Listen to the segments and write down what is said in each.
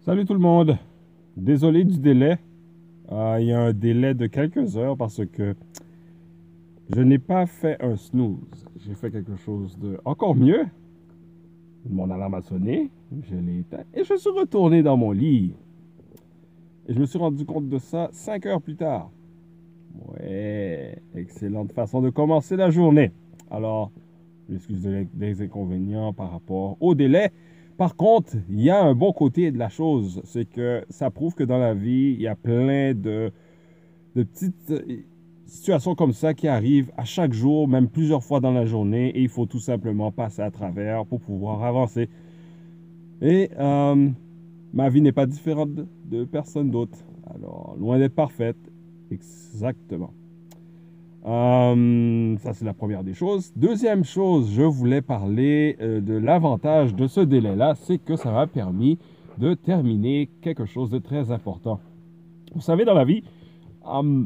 Salut tout le monde. Désolé du délai. Il y a un délai de quelques heures parce que je n'ai pas fait un snooze. J'ai fait quelque chose de encore mieux. Mon alarme a sonné, je l'ai éteint et je suis retourné dans mon lit. Et je me suis rendu compte de ça 5 heures plus tard. Ouais, excellente façon de commencer la journée. Alors, j'excuse des inconvénients par rapport au délai. Par contre, il y a un bon côté de la chose, c'est que ça prouve que dans la vie, il y a plein de petites situations comme ça qui arrivent à chaque jour, même plusieurs fois dans la journée, et il faut tout simplement passer à travers pour pouvoir avancer. Et ma vie n'est pas différente de personne d'autre. Alors, loin d'être parfaite, exactement. Ça, c'est la première des choses. Deuxième chose, je voulais parler de l'avantage de ce délai-là, c'est que ça m'a permis de terminer quelque chose de très important. Vous savez, dans la vie, euh,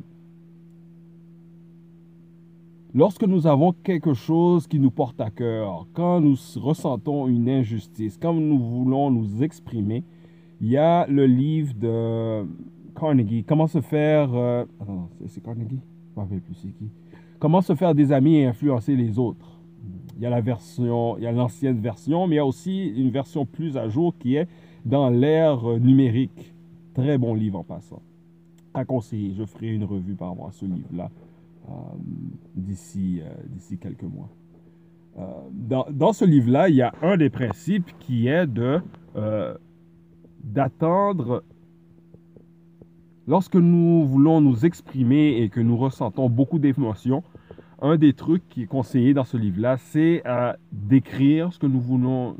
lorsque nous avons quelque chose qui nous porte à cœur, quand nous ressentons une injustice, quand nous voulons nous exprimer, il y a le livre de Carnegie, Comment se faire... attends, c'est Carnegie? Je ne me rappelle plus c'est qui. Comment se faire des amis et influencer les autres. Il y a la version, il y a l'ancienne version, mais il y a aussi une version plus à jour qui est dans l'ère numérique. Très bon livre en passant. À conseiller. Je ferai une revue par rapport à ce livre-là euh, d'ici quelques mois. Dans ce livre-là, il y a un des principes qui est d'attendre. Lorsque nous voulons nous exprimer et que nous ressentons beaucoup d'émotions, un des trucs qui est conseillé dans ce livre-là, c'est d'écrire ce que nous voulons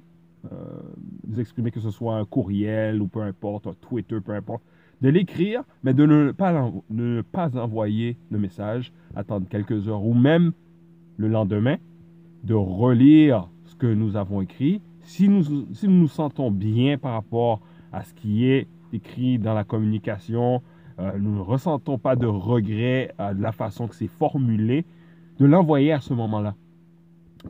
nous exprimer, que ce soit un courriel ou peu importe, un Twitter, peu importe, de l'écrire, mais de ne pas envoyer le message, attendre quelques heures ou même le lendemain, de relire ce que nous avons écrit. Si nous nous sentons bien par rapport à ce qui est écrit dans la communication, nous ne ressentons pas de regret de la façon que c'est formulé, de l'envoyer à ce moment-là.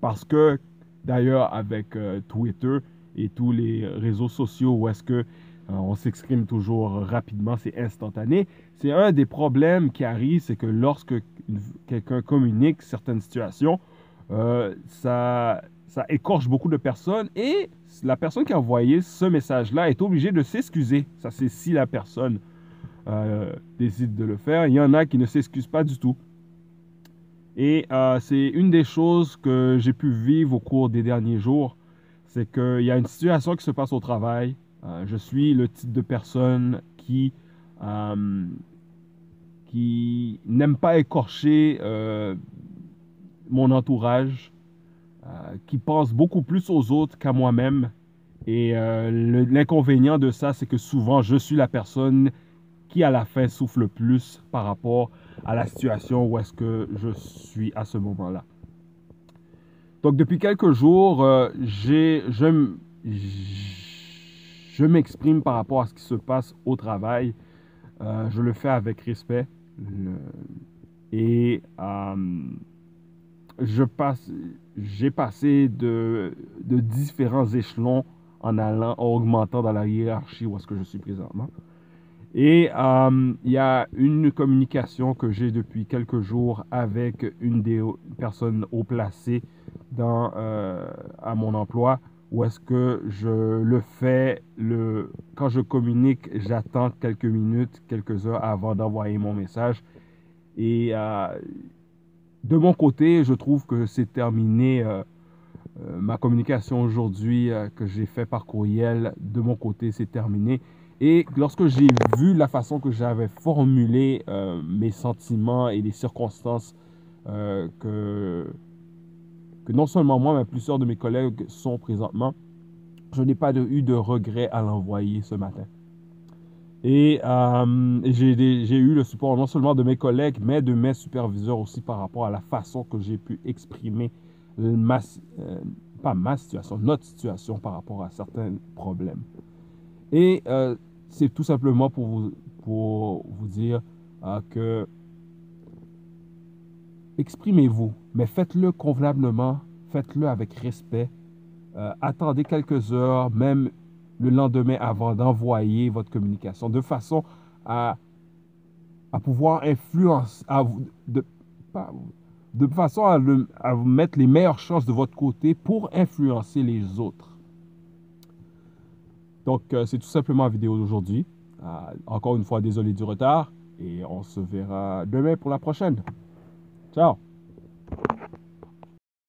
Parce que, d'ailleurs, avec Twitter et tous les réseaux sociaux où est-ce que on s'exprime toujours rapidement, c'est instantané. C'est un des problèmes qui arrive, c'est que lorsque quelqu'un communique certaines situations, ça écorche beaucoup de personnes et la personne qui a envoyé ce message-là est obligée de s'excuser. Ça, c'est si la personne décide de le faire. Il y en a qui ne s'excusent pas du tout. Et c'est une des choses que j'ai pu vivre au cours des derniers jours. C'est qu'il y a une situation qui se passe au travail. Je suis le type de personne euh, qui n'aime pas écorcher mon entourage, qui pense beaucoup plus aux autres qu'à moi-même. Et l'inconvénient de ça, c'est que souvent, je suis la personne qui, à la fin, souffle le plus par rapport à la situation où est-ce que je suis à ce moment-là. Donc, depuis quelques jours, je m'exprime par rapport à ce qui se passe au travail. Je le fais avec respect. Et j'ai passé de différents échelons en augmentant dans la hiérarchie où est-ce que je suis présentement. Et il y a une communication que j'ai depuis quelques jours avec une des personnes haut placées à mon emploi, où est-ce que je le fais, quand je communique, j'attends quelques minutes, quelques heures avant d'envoyer mon message. Et de mon côté, je trouve que c'est terminé. Ma communication aujourd'hui que j'ai fait par courriel, de mon côté, c'est terminé. Et lorsque j'ai vu la façon que j'avais formulé mes sentiments et les circonstances que non seulement moi, mais plusieurs de mes collègues sont présentement, je n'ai pas eu de regret à l'envoyer ce matin. Et j'ai eu le support non seulement de mes collègues, mais de mes superviseurs aussi par rapport à la façon que j'ai pu exprimer pas ma situation, notre situation par rapport à certains problèmes. Et c'est tout simplement pour vous dire que exprimez-vous, mais faites-le convenablement, faites-le avec respect. Attendez quelques heures, même le lendemain avant d'envoyer votre communication, de façon à pouvoir influencer, de façon à vous mettre les meilleures chances de votre côté pour influencer les autres. Donc, c'est tout simplement la vidéo d'aujourd'hui. Encore une fois, désolé du retard et on se verra demain pour la prochaine. Ciao!